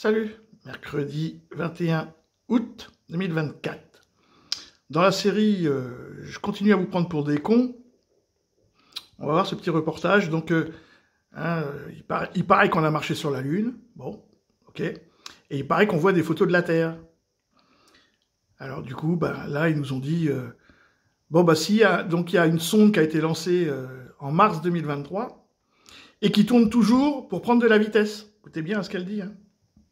Salut, mercredi 21 août 2024. Dans la série, je continue à vous prendre pour des cons. On va voir ce petit reportage. Donc, il paraît qu'on a marché sur la Lune. Bon, ok. Et il paraît qu'on voit des photos de la Terre. Alors du coup, là, ils nous ont dit... il y a une sonde qui a été lancée en mars 2023 et qui tourne toujours pour prendre de la vitesse. Écoutez bien ce qu'elle dit, hein.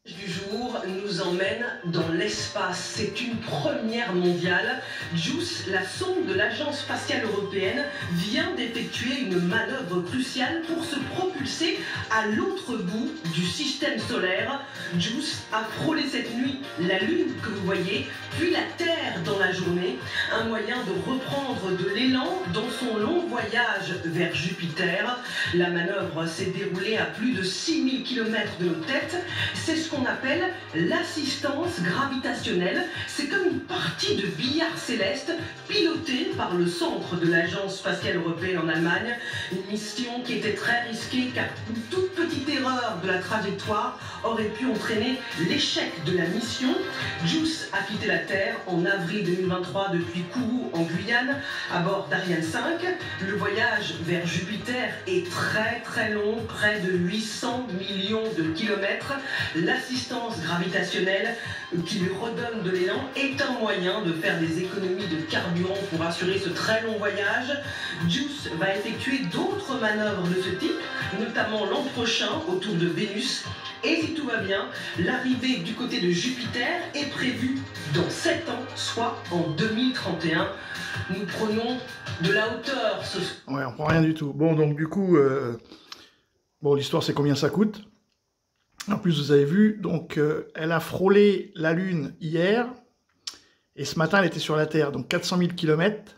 Du jour nous emmène dans l'espace. C'est une première mondiale. JUICE, la sonde de l'Agence spatiale européenne, vient d'effectuer une manœuvre cruciale pour se propulser à l'autre bout du système solaire. JUICE a frôlé cette nuit la Lune que vous voyez, puis la Terre dans la journée. Un moyen de reprendre de l'élan dans son long voyage vers Jupiter. La manœuvre s'est déroulée à plus de 6000 km de nos têtes. C'est ce qu'on appelle l'assistance gravitationnelle. C'est comme une partie de billard céleste pilotée par le centre de l'Agence spatiale européenne en Allemagne. Une mission qui était très risquée car une toute petite erreur de la trajectoire aurait pu entraîner l'échec de la mission. JUICE a quitté la Terre en avril 2023 depuis Kourou en Guyane à bord d'Ariane 5. Le voyage vers Jupiter est très long, près de 800 millions de kilomètres. L'assistance gravitationnelle qui lui redonne de l'élan est un moyen de faire des économies de carburant pour assurer ce très long voyage. JUICE va effectuer d'autres manœuvres de ce type, notamment l'an prochain autour de Vénus. Et si tout va bien, l'arrivée du côté de Jupiter est prévue dans 7 ans, soit en 2031. Nous prenons de la hauteur. Ouais, on prend rien du tout. Bon, donc du coup, l'histoire c'est combien ça coûte. En plus, vous avez vu, donc elle a frôlé la Lune hier, et ce matin, elle était sur la Terre, donc 400 000 km,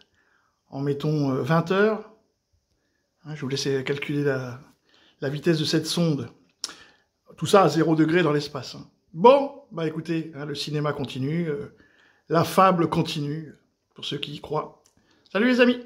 en mettons 20 heures. Hein, je vous laisse calculer la vitesse de cette sonde. Tout ça à 0 degré dans l'espace. Hein. Bon, écoutez, le cinéma continue, la fable continue, pour ceux qui y croient. Salut les amis!